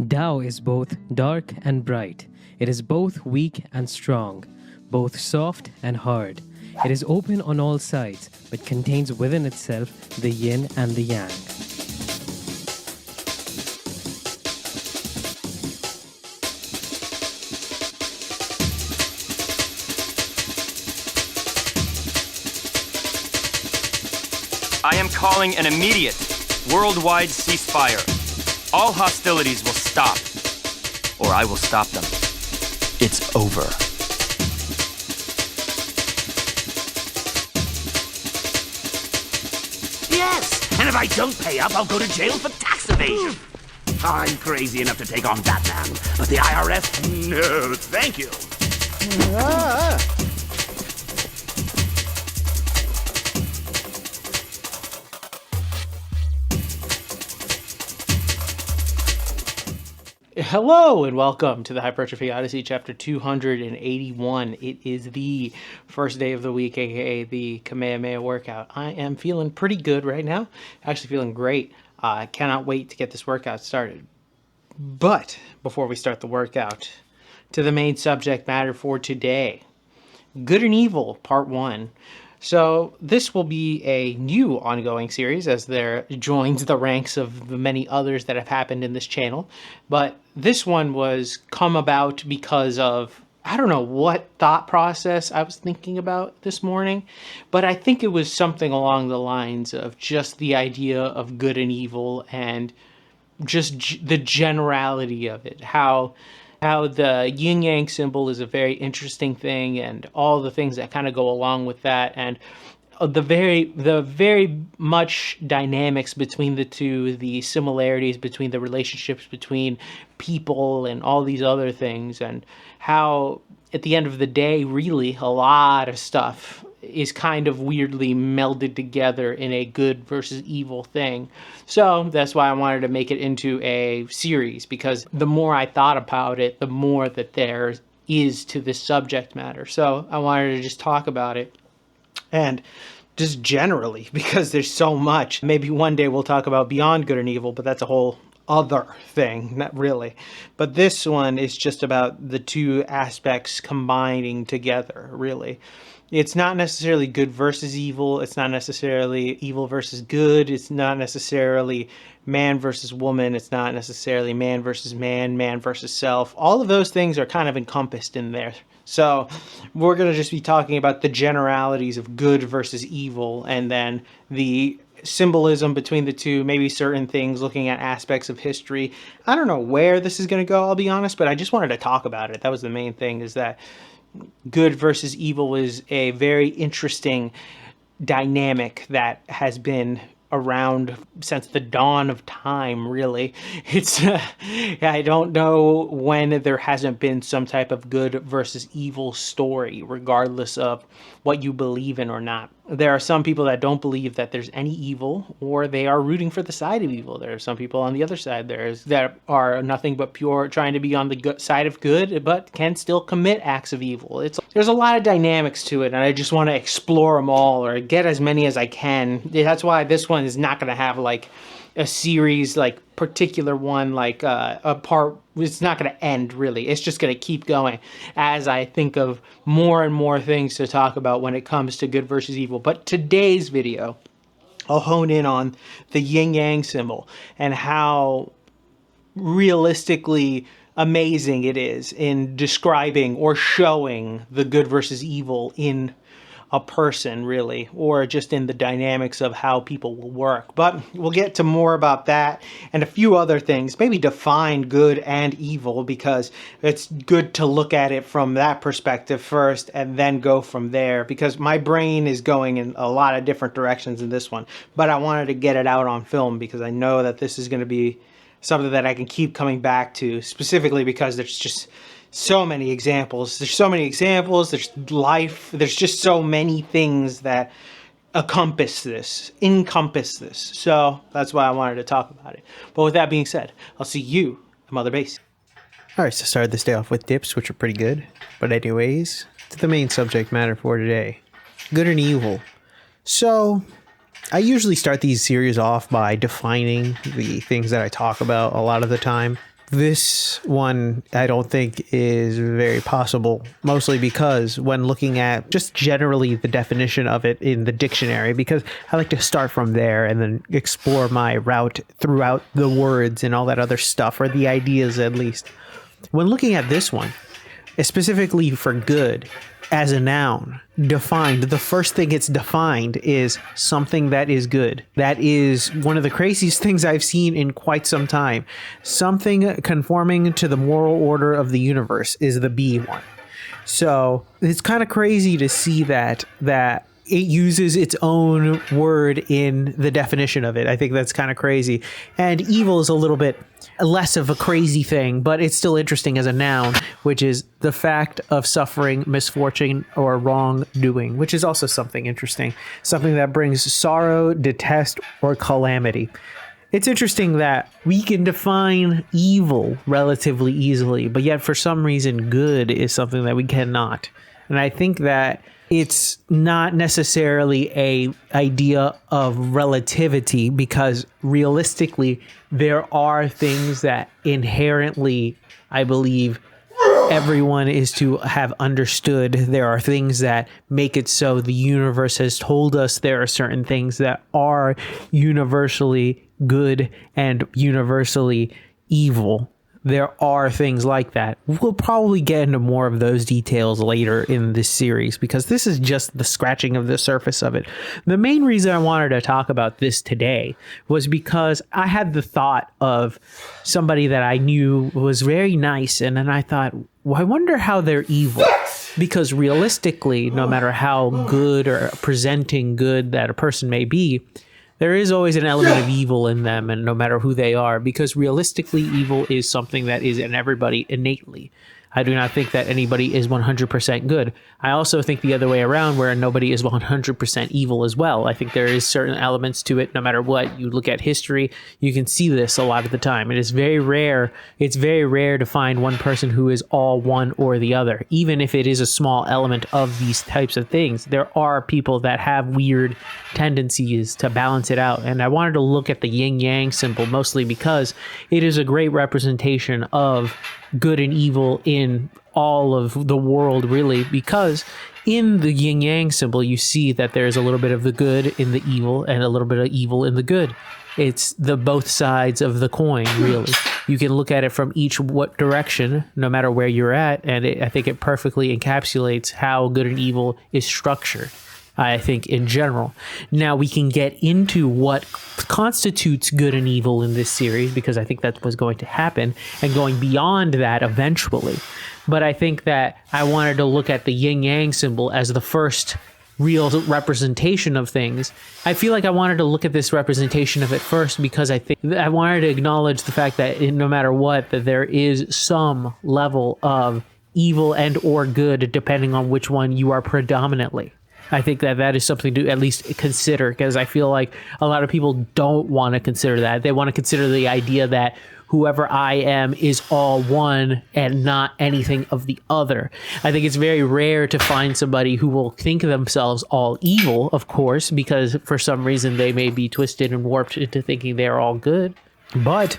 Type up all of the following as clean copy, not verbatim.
Tao is both dark and bright. It is both weak and strong, both soft and hard. It is open on all sides, but contains within itself the yin and the yang. I am calling an immediate, worldwide ceasefire. All hostilities will stop, or I will stop them. It's over. Yes, and if I don't pay up, I'll go to jail for tax evasion. I'm crazy enough to take on Batman, but the IRS, no, thank you. Hello and welcome to the Hypertrophy Odyssey chapter 281. It is the first day of the week, aka the Kamehameha workout. I am feeling pretty good right now, actually feeling great. I cannot wait to get this workout started. But before we start the workout, to the main subject matter for today, Good and Evil Part 1. So this will be a new ongoing series as there joins the ranks of the many others that have happened in this channel. But this one was come about because of, I don't know what thought process I was thinking about this morning, but I think it was something along the lines of just the idea of good and evil and just the generality of it, how the yin yang symbol is a very interesting thing and all the things that kind of go along with that, and the very much dynamics between the two, the similarities between the relationships between people and all these other things, and how at the end of the day really a lot of stuff is kind of weirdly melded together in a good versus evil thing. So that's why I wanted to make it into a series, because the more I thought about it, the more that there is to this subject matter. So I wanted to just talk about it, and just generally, because there's so much. Maybe one day we'll talk about beyond good and evil, but that's a whole other thing, not really. But this one is just about the two aspects combining together, really. It's not necessarily good versus evil. It's not necessarily evil versus good. It's not necessarily man versus woman. It's not necessarily man versus man, man versus self. All of those things are kind of encompassed in there. So we're going to just be talking about the generalities of good versus evil, and then the symbolism between the two, maybe certain things, looking at aspects of history. I don't know where this is going to go, I'll be honest, but I just wanted to talk about it. That was the main thing, is that good versus evil is a very interesting dynamic that has been around since the dawn of time, really. It's I don't know when there hasn't been some type of good versus evil story, regardless of what you believe in or not. There are some people that don't believe that there's any evil, or they are rooting for the side of evil. There are some people on the other side that are nothing but pure, trying to be on the side of good, but can still commit acts of evil. There's a lot of dynamics to it, and I just want to explore them all, or get as many as I can. That's why this one is not going to have like a series, like particular one, like a part. It's not going to end, really. It's just going to keep going as I think of more and more things to talk about when it comes to good versus evil. But today's video, I'll hone in on the yin yang symbol and how realistically amazing it is in describing or showing the good versus evil in a person, really, or just in the dynamics of how people will work. But we'll get to more about that and a few other things, maybe define good and evil, because it's good to look at it from that perspective first and then go from there, because my brain is going in a lot of different directions in this one. But I wanted to get it out on film because I know that this is going to be something that I can keep coming back to, specifically because there's just so many examples. There's life, there's just so many things that encompass this. So that's why I wanted to talk about it. But with that being said, I'll see you at Mother Base. Alright, so started this day off with dips, which are pretty good. But anyways, to the main subject matter for today. Good and evil. So I usually start these series off by defining the things that I talk about a lot of the time. This one I don't think is very possible, mostly because when looking at just generally the definition of it in the dictionary, because I like to start from there and then explore my route throughout the words and all that other stuff, or the ideas at least. When looking at this one, specifically for good, as a noun, defined, the first thing it's defined is something that is good. That is one of the craziest things I've seen in quite some time. Something conforming to the moral order of the universe is the B one. So it's kind of crazy to see that it uses its own word in the definition of it. I think that's kind of crazy. And evil is a little bit less of a crazy thing, but it's still interesting as a noun, which is the fact of suffering, misfortune, or wrongdoing, which is also something interesting. Something that brings sorrow, detest, or calamity. It's interesting that we can define evil relatively easily, but yet for some reason good is something that we cannot. And I think that it's not necessarily a idea of relativity, because realistically there are things that inherently, I believe, everyone is to have understood. There are things that make it so the universe has told us there are certain things that are universally good and universally evil. There are things like that. We'll probably get into more of those details later in this series, because this is just the scratching of the surface of it. The main reason I wanted to talk about this today was because I had the thought of somebody that I knew was very nice, and then I thought, well, I wonder how they're evil. Because realistically, no matter how good or presenting good that a person may be, there is always an element of evil in them, and no matter who they are, because realistically, evil is something that is in everybody innately. I do not think that anybody is 100% good. I also think the other way around, where nobody is 100% evil as well. I think there is certain elements to it, no matter what. You look at history, you can see this a lot of the time. It is very rare. It's very rare to find one person who is all one or the other. Even if it is a small element of these types of things, there are people that have weird tendencies to balance it out. And I wanted to look at the yin-yang symbol mostly because it is a great representation of good and evil in all of the world, really, because in the yin yang symbol you see that there's a little bit of the good in the evil and a little bit of evil in the good. It's the both sides of the coin, really. You can look at it from each what direction, no matter where you're at, and I think it perfectly encapsulates how good and evil is structured, I think, in general. Now we can get into what constitutes good and evil in this series, because I think that was going to happen, and going beyond that eventually. But I think that I wanted to look at the yin-yang symbol as the first real representation of things. I feel like I wanted to look at this representation of it first because I think I wanted to acknowledge the fact that no matter what, that there is some level of evil and or good depending on which one you are predominantly. I think that that is something to at least consider, because I feel like a lot of people don't want to consider that. They want to consider the idea that whoever I am is all one and not anything of the other. I think it's very rare to find somebody who will think of themselves all evil, of course, because for some reason they may be twisted and warped into thinking they're all good. But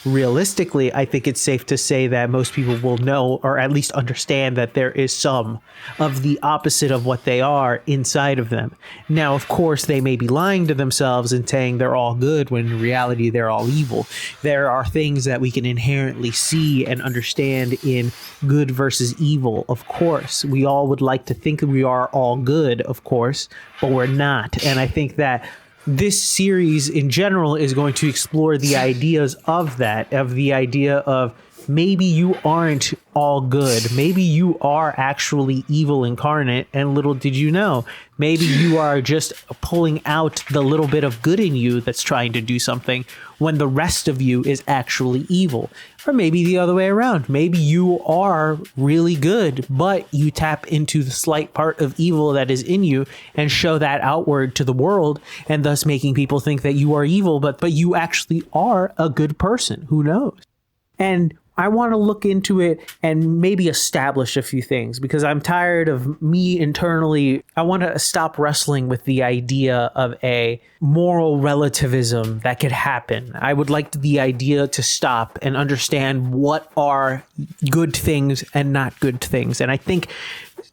realistically, I think it's safe to say that most people will know, or at least understand, that there is some of the opposite of what they are inside of them. Now, of course, they may be lying to themselves and saying they're all good when in reality they're all evil. There are things that we can inherently see and understand in good versus evil, of course. We all would like to think we are all good, of course, but we're not. And I think that this series in general is going to explore the ideas of that, of the idea of maybe you aren't all good. Maybe you are actually evil incarnate, and little did you know, maybe you are just pulling out the little bit of good in you that's trying to do something when the rest of you is actually evil. Or maybe the other way around. Maybe you are really good, but you tap into the slight part of evil that is in you and show that outward to the world, and thus making people think that you are evil, but you actually are a good person. Who knows? And I want to look into it and maybe establish a few things, because I'm tired of me internally. I want to stop wrestling with the idea of a moral relativism that could happen. I would like the idea to stop and understand what are good things and not good things. And I think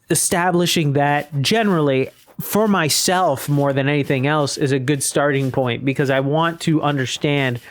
establishing that generally for myself more than anything else is a good starting point, because I want to understand,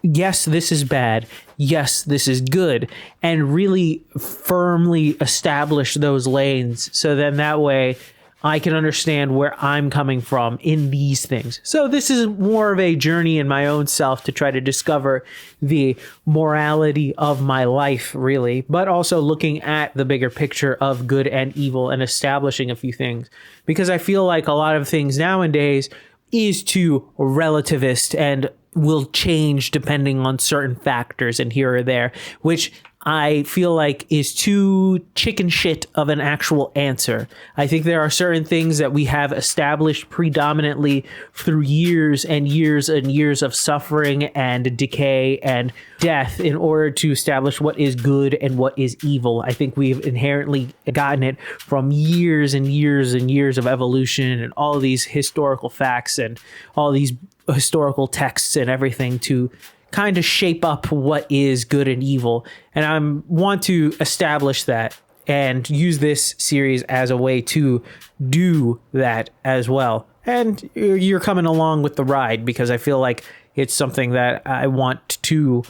yes, this is bad. Yes, this is good. And really firmly establish those lanes. So then that way I can understand where I'm coming from in these things. So this is more of a journey in my own self to try to discover the morality of my life, really, but also looking at the bigger picture of good and evil and establishing a few things. Because I feel like a lot of things nowadays is too relativist and will change depending on certain factors and here or there, which I feel like is too chicken shit of an actual answer. I think there are certain things that we have established predominantly through years and years and years of suffering and decay and death in order to establish what is good and what is evil. I think we've inherently gotten it from years and years and years of evolution and all of these historical facts and all these historical texts and everything to kind of shape up what is good and evil. And I want to establish that and use this series as a way to do that as well. And you're coming along with the ride, because I feel like it's something that I want to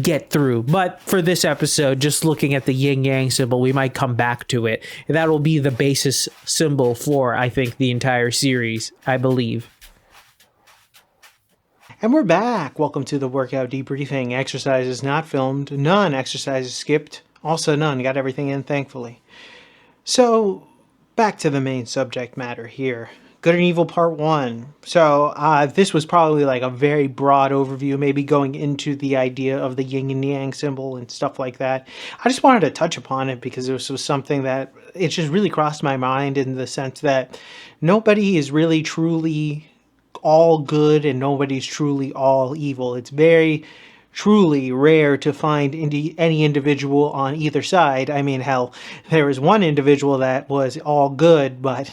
get through. But for this episode, just looking at the yin yang symbol, we might come back to it. That will be the basis symbol for, I think, the entire series, I believe. And we're back. Welcome to the workout debriefing. Exercises not filmed, none. Exercises skipped, also none. Got everything in, thankfully. So, back to the main subject matter here. Good and Evil Part 1. So, this was probably like a very broad overview, maybe going into the idea of the yin and yang symbol and stuff like that. I just wanted to touch upon it because this was something that it just really crossed my mind, in the sense that nobody is really truly all good and nobody's truly all evil. It's very truly rare to find any individual on either side. I mean, hell, there was one individual that was all good, but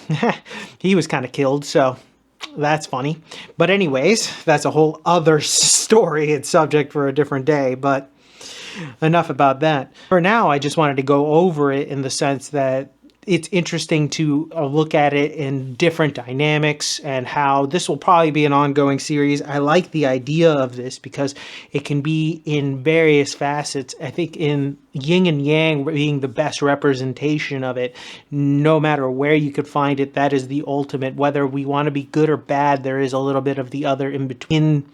he was kind of killed, so that's funny. But anyways, that's a whole other story and subject for a different day, but enough about that. For now, I just wanted to go over it in the sense that it's interesting to look at it in different dynamics, and how this will probably be an ongoing series. I like the idea of this because it can be in various facets. I think in yin and yang being the best representation of it, no matter where you could find it, that is the ultimate. Whether we want to be good or bad, there is a little bit of the other in between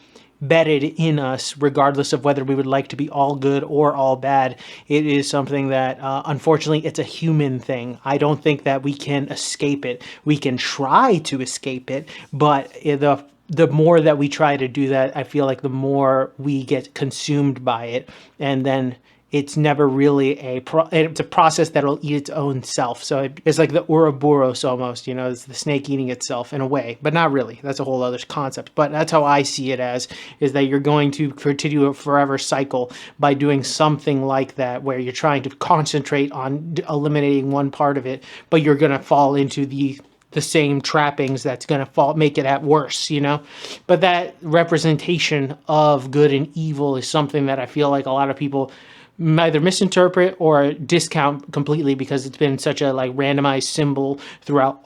embedded in us, regardless of whether we would like to be all good or all bad. It is something that, unfortunately, it's a human thing. I don't think that we can escape it. We can try to escape it, but the more that we try to do that, I feel like the more we get consumed by it, and then it's never really it's a process that'll eat its own self. So it's like the Ouroboros almost, it's the snake eating itself in a way, but not really. That's a whole other concept. But that's how I see it as, is that you're going to continue a forever cycle by doing something like that, where you're trying to concentrate on eliminating one part of it, but you're going to fall into the same trappings that's going to make it at worse, But that representation of good and evil is something that I feel like a lot of people either misinterpret or discount completely, because it's been such a randomized symbol throughout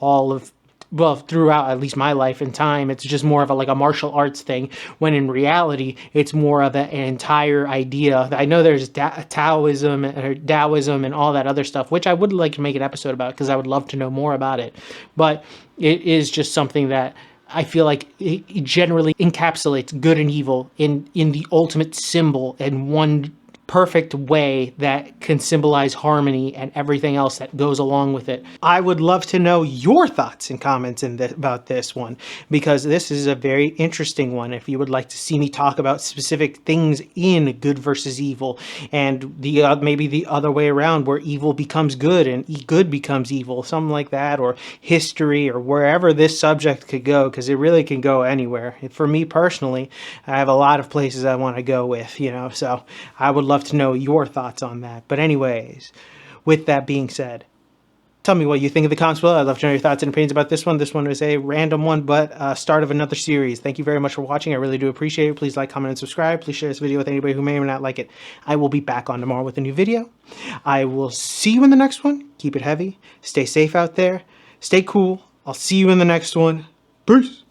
throughout at least my life and time. It's just more of a martial arts thing, when in reality it's more of an entire idea. I know there's Taoism or Taoism and all that other stuff, which I would like to make an episode about, because I would love to know more about it. But it is just something that I feel like it generally encapsulates good and evil in the ultimate symbol, in one perfect way that can symbolize harmony and everything else that goes along with it. I would love to know your thoughts and comments about this one, because this is a very interesting one. If you would like to see me talk about specific things in good versus evil, and maybe the other way around, where evil becomes good and good becomes evil, something like that, or history, or wherever this subject could go, because it really can go anywhere. For me personally, I have a lot of places I want to go with, so I would love love to know your thoughts on that. But anyways, with that being said, tell me what you think of the comments below. I'd love to know your thoughts and opinions about this one. This one was a random one, but start of another series. Thank you very much for watching. I really do appreciate it. Please like, comment, and subscribe. Please share this video with anybody who may or may not like it. I will be back on tomorrow with a new video. I will see you in the next one. Keep it heavy. Stay safe out there. Stay cool. I'll see you in the next one. Peace.